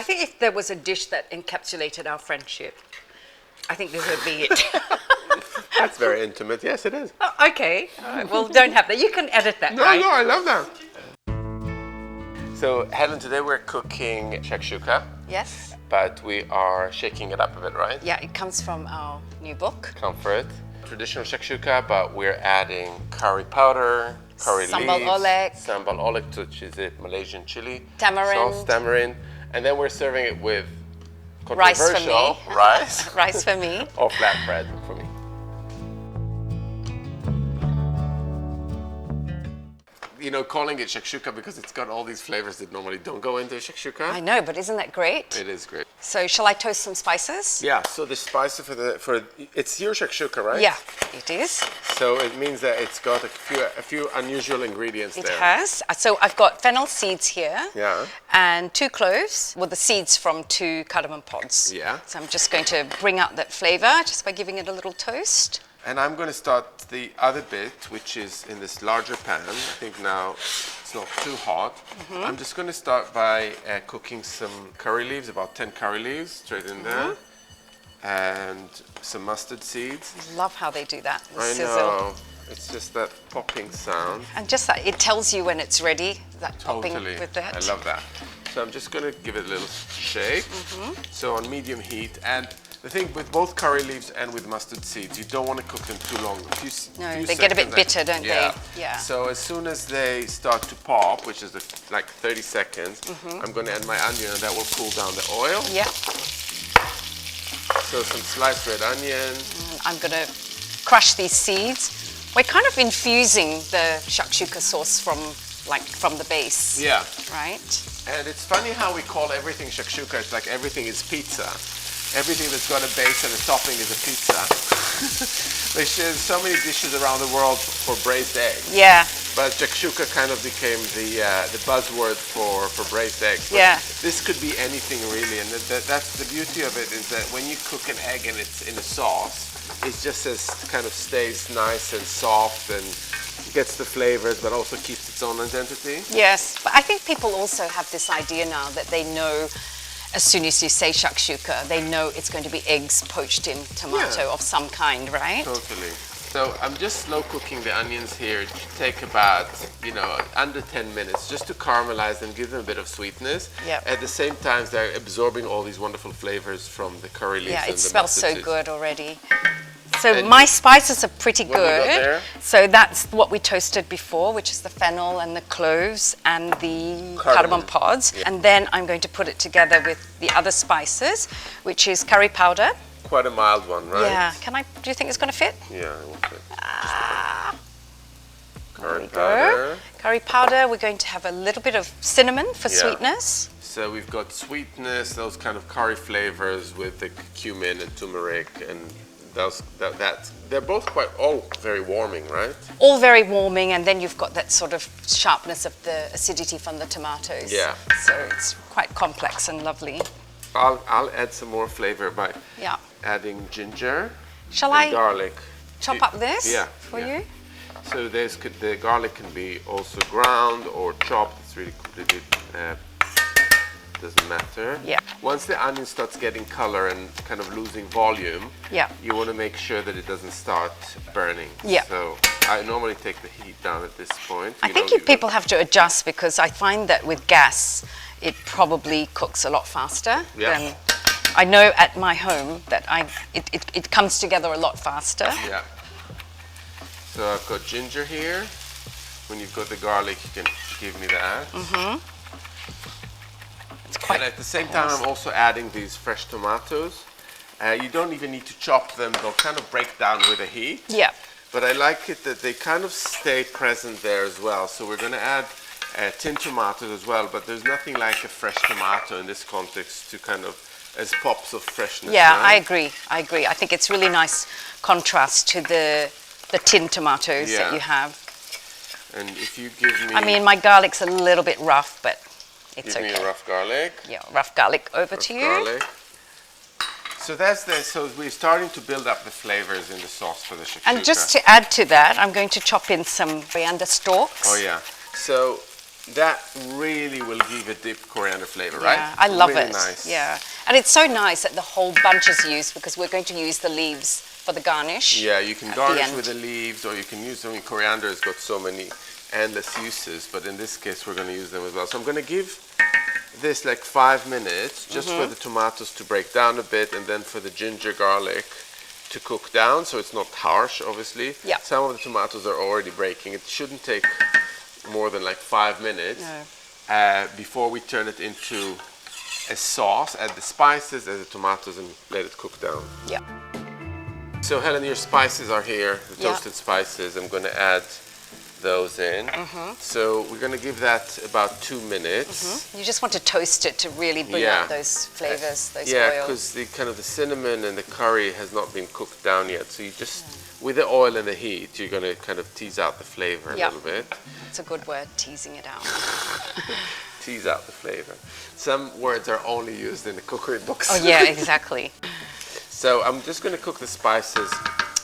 I think if there was a dish that encapsulated our friendship, I think this would be it. That's very intimate. Yes, it is. Oh, okay. All right. Well, don't have that. You can edit that, No, right? no, I love that. So, Helen, today we're cooking shakshuka, Yes. but we are shaking it up a bit, right? Yeah, it comes from our new book. Comfort. Traditional shakshuka, but we're adding curry powder, curry Sambal leaves, oleg. sambal oleg, which is a Malaysian chili Tamarind. sauce, tamarind, and then we're serving it with Rice for controversial me. rice Rice for me. or flatbread for me. You know, calling it shakshuka because it's got all these flavors that normally don't go into shakshuka. I know, but isn't that great? It is great. So shall I toast some spices? Yeah. So the spice for it's your shakshuka, right? Yeah, it is. So it means that it's got a few unusual ingredients It there. has. So I've got fennel seeds here. Yeah. And 2 cloves with the seeds from 2 cardamom pods. Yeah. So I'm just going to bring out that flavor just by giving it a little toast. And I'm going to start the other bit, which is in this larger pan. I think now it's not too hot. I'm just going to start by cooking some curry leaves, about 10 curry leaves straight in there. And some mustard seeds. Love how they do that. The I sizzle. know. It's just that popping sound. And just that, it tells you when it's ready, that popping Totally. with that. I love that. So I'm just going to give it a little shake. So on medium heat. And the thing with both curry leaves and with mustard seeds, you don't want to cook them too long. No, they get a bit bitter, don't they? Yeah. So as soon as they start to pop, which is like 30 seconds, I'm going to add my onion and that will cool down the oil. Yeah. So some sliced red onion. I'm going to crush these seeds. We're kind of infusing the shakshuka sauce from the base. Yeah. Right? And it's funny how we call everything shakshuka. It's like everything is pizza. Everything that's got a base and a topping is a pizza. There's so many dishes around the world for braised eggs. Yeah. But shakshuka kind of became the buzzword for braised eggs. But Yeah. this could be anything really, and that's the beauty of it, is that when you cook an egg and it's in a sauce, it just kind of stays nice and soft and gets the flavors, but also keeps its own identity. Yes, but I think people also have this idea now that they know, as soon as you say shakshuka, they know it's going to be eggs poached in tomato of some kind, right? Totally. So I'm just slow cooking the onions here. It should take about, under 10 minutes just to caramelize them, give them a bit of sweetness. Yep. At the same time, they're absorbing all these wonderful flavors from the curry leaves Yeah, and it the smells mustard so seeds. good already. So And my spices are pretty what have we got good. there? So that's what we toasted before, which is the fennel and the cloves and the cardamom pods. Yeah. And then I'm going to put it together with the other spices, which is curry powder. Quite a mild one, right? Yeah. Do you think it's going to fit? Yeah, I will fit. There Curry we powder. go. Curry powder. We're going to have a little bit of cinnamon for sweetness. So we've got sweetness, those kind of curry flavors with the cumin and turmeric, and they're both all very warming, right? All very warming, and then you've got that sort of sharpness of the acidity from the tomatoes. Yeah. So it's quite complex and lovely. I'll add some more flavor by Yeah. adding ginger Shall and I garlic. chop up this for yeah. you? So the garlic can be also ground or chopped. It's really completely doesn't matter. Yeah. Once the onion starts getting color and kind of losing volume, Yeah. you want to make sure that it doesn't start burning. Yeah. So I normally take the heat down at this point. I think people have to adjust, because I find that with gas, it probably cooks a lot faster Yeah. than. I know at my home that it comes together a lot faster. Yeah. So I've got ginger here. When you've got the garlic, you can give me that. It's quite. And at the same time, I'm also adding these fresh tomatoes. You don't even need to chop them. They'll kind of break down with the heat. Yeah. But I like it that they kind of stay present there as well. So we're going to add tin tomatoes as well. But there's nothing like a fresh tomato in this context to kind of as pops of freshness. Yeah, right? I agree. I think it's really nice contrast to the tin tomatoes that Yeah. you have. And if you give me... I mean, my garlic's a little bit rough, but it's give okay. me a rough garlic. Yeah, rough garlic over to you. Garlic. So so we're starting to build up the flavors in the sauce for the shakshuka. And just to add to that, I'm going to chop in some coriander stalks. Oh yeah. So that really will give a deep coriander flavor, Yeah, right? I love really it. Nice. Yeah, and it's so nice that the whole bunch is used because we're going to use the leaves for the garnish. Yeah, you can at garnish the with the end. leaves, or you can use them. Coriander has got so many endless uses, but in this case, we're going to use them as well. So I'm going to give this like 5 minutes just for the tomatoes to break down a bit, and then for the ginger garlic to cook down, so it's not harsh, obviously. Yeah. Some of the tomatoes are already breaking. It shouldn't take more than like 5 minutes before we turn it into a sauce. Add the spices, add the tomatoes, and let it cook down. Yeah. So Helen, your spices are here, the toasted spices. I'm going to add those in. So we're going to give that about 2 minutes. You just want to toast it to really bring out those flavors, those Yeah, oils. because the kind of the cinnamon and the curry has not been cooked down yet. So you just, with the oil and the heat, you're going to kind of tease out the flavor a little bit. It's a good word, teasing it out. Tease out the flavor. Some words are only used in the cookery books. Oh yeah, exactly. So I'm just going to cook the spices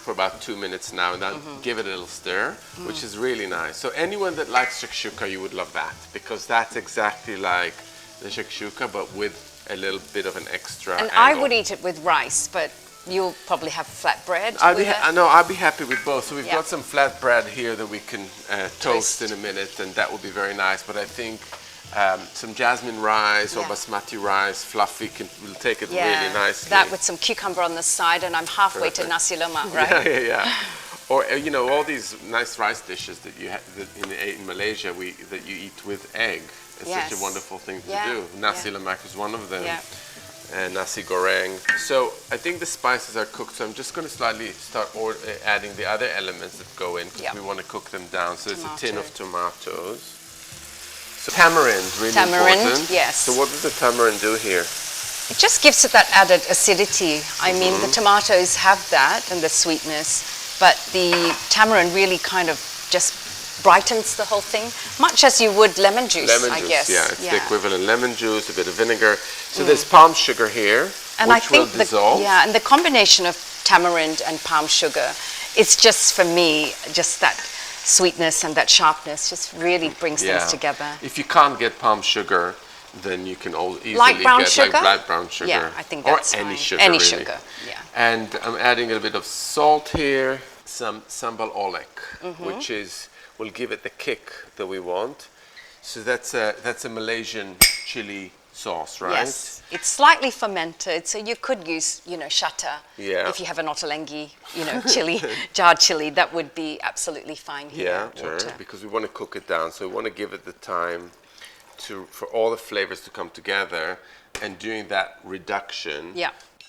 for about 2 minutes now, and then give it a little stir, which is really nice. So anyone that likes shakshuka, you would love that, because that's exactly like the shakshuka, but with a little bit of an extra And angle. I would eat it with rice, but you'll probably have flatbread I'd with be it. no, I'd be happy with both. So we've Yeah. got some flatbread here that we can toast in a minute, and that would be very nice. But I think some jasmine rice or basmati rice, fluffy, will take it really nicely. That with some cucumber on the side, and I'm halfway to nasi lemak, right? Yeah. Or you know, all these nice rice dishes that you have in Malaysia that you eat with egg. It's such a wonderful thing to do. Nasi lemak is one of them. Yeah. And nasi goreng. So I think the spices are cooked. So I'm just going to slightly start adding the other elements that go in, because we want to cook them down. So it's a tin of tomatoes. So tamarind, really important. Yes. So what does the tamarind do here? It just gives it that added acidity. I mean, the tomatoes have that and the sweetness, but the tamarind really kind of just brightens the whole thing, much as you would lemon juice, I guess. Yeah, it's the equivalent. Lemon juice, a bit of vinegar. So there's palm sugar here, and which I think will dissolve. and the combination of tamarind and palm sugar, it's just, for me, just that sweetness and that sharpness just really brings things together. If you can't get palm sugar, then you can easily Light brown get sugar? like light brown sugar. Yeah, I think that's or any fine. sugar. Any really. sugar, yeah. And I'm adding a bit of salt here, some Sambal which will give it the kick that we want. So that's a Malaysian chili sauce, right? Yes, it's slightly fermented, so you could use, shatta. Yeah. If you have an Ottolenghi, chili, jarred chili, that would be absolutely fine here. Yeah, sure, because we want to cook it down. So we want to give it the time for all the flavors to come together, and during that reduction,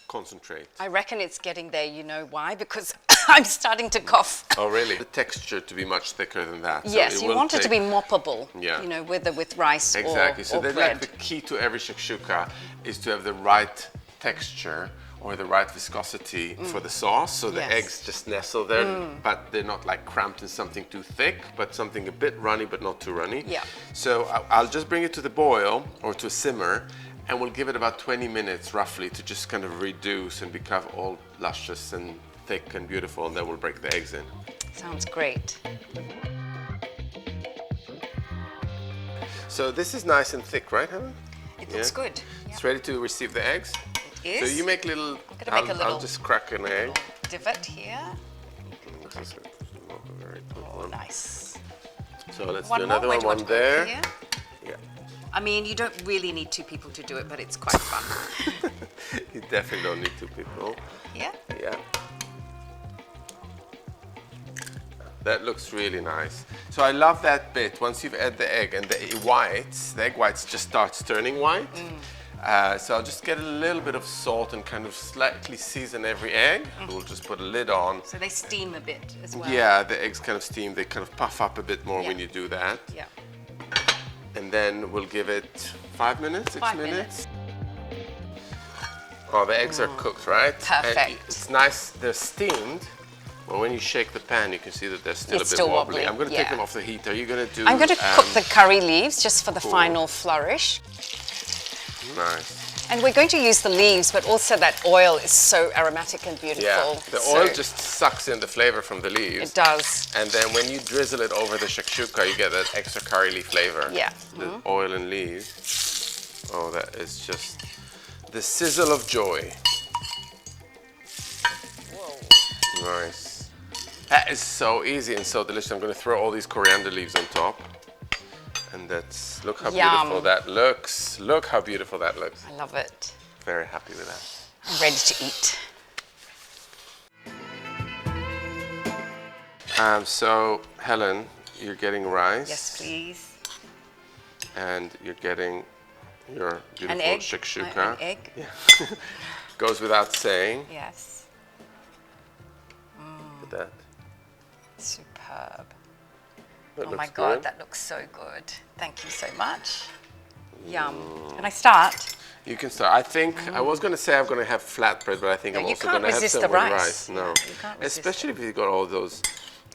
concentrate. I reckon it's getting there. You know why? Because I'm starting to cough. Oh, really? The texture to be much thicker than that. Yes, so you want it to be moppable. Yeah. Whether with rice exactly. So or then, bread. the key to every shakshuka is to have the right texture or the right viscosity for the sauce, so the eggs just nestle there, but they're not like cramped in something too thick, but something a bit runny, but not too runny. Yeah. So I'll just bring it to the boil or to a simmer, and we'll give it about 20 minutes roughly to just kind of reduce and become all luscious and thick and beautiful, and then we'll break the eggs in. Sounds great. So this is nice and thick, right, Helen? It looks good. Yeah. It's ready to receive the eggs. It So is. you make little. I'll just crack an egg. divot here. This is not a very good one. Nice. So let's One do more. another Where do you one want to go? there. Here? Yeah. I mean, you don't really need two people to do it, but it's quite fun. You definitely don't need two people. Yeah. Yeah. That looks really nice. So I love that bit. Once you've added the egg and the egg whites just starts turning white. So I'll just get a little bit of salt and kind of slightly season every egg. We'll just put a lid on. So they steam a bit as well. Yeah, the eggs kind of steam. They kind of puff up a bit more when you do that. Yeah. And then we'll give it 5 minutes, 6 5 minutes. Oh, the eggs are cooked, right? Perfect. And it's nice. They're steamed. But when you shake the pan, you can see that they're still It's a bit still wobbly. wobbly, I'm going to take them off the heat. Are you going to do? I'm going to cook the curry leaves just for the final flourish. Nice. And we're going to use the leaves, but also that oil is so aromatic and beautiful. Yeah, the oil just sucks in the flavor from the leaves. It does. And then when you drizzle it over the shakshuka, you get that extra curry leaf flavor. Yeah. The oil and leaves. Oh, that is just the sizzle of joy. Whoa. Nice. That is so easy and so delicious. I'm going to throw all these coriander leaves on top. And that's, look how beautiful that looks. Look how beautiful that looks. I love it. Very happy with that. I'm ready to eat. So, Helen, you're getting rice. Yes, please. And you're getting your beautiful An egg. shakshuka. An egg. Yeah. Goes without saying. Yes. Look at that. Superb. That Oh my looks God, good. that looks so good. Thank you so much. Yum. Can I start? You can start. I think I was going to say I'm going to have flatbread, but I think No, I'm you also can't going to have resist some the with rice. rice. No, Yeah, you can't resist especially if you've got all those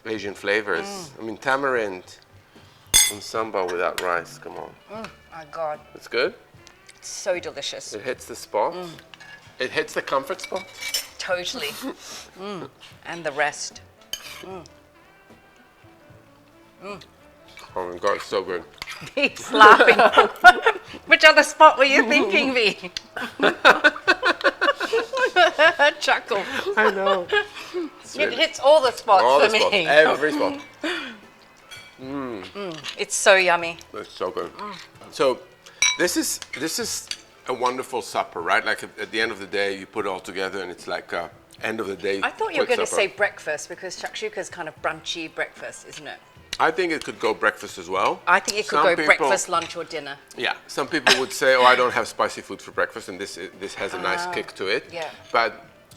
Asian flavors. I mean, tamarind and sambal without rice. Come on. My God, It's good. it's so delicious. It hits the spot. It hits the comfort spot. Totally. And the rest. Oh my God, it's so good. He's laughing. Which other spot were you thinking, V? Chuckle. I know. It hits all the spots All for the spots, me. every spot. It's so yummy. It's so good. So this is a wonderful supper, right? Like at the end of the day, you put it all together, and it's like a end of the day. I thought you were quick going to supper. say breakfast because shakshuka is kind of brunchy breakfast, isn't it? I think it could go breakfast as well. I think it could Some go people- breakfast, lunch, or dinner. Yeah, some people would say, "Oh, I don't have spicy food for breakfast," and this has a nice kick to it. yeah. But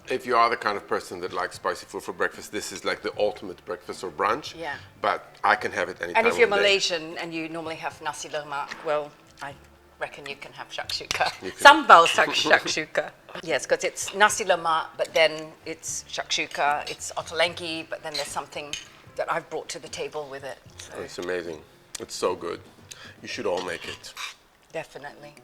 if you are the kind of person that likes spicy food for breakfast, this is like the ultimate breakfast or brunch. Yeah. But I can have it anytime. And if you're of the day. Malaysian and you normally have nasi lemak, well, I reckon you can have shakshuka. You can. Sambal shakshuka. Yes, because it's nasi lemak, but then it's shakshuka, it's Ottolenghi, but then there's something that I've brought to the table with it. So It's amazing. It's so good. You should all make it. definitely.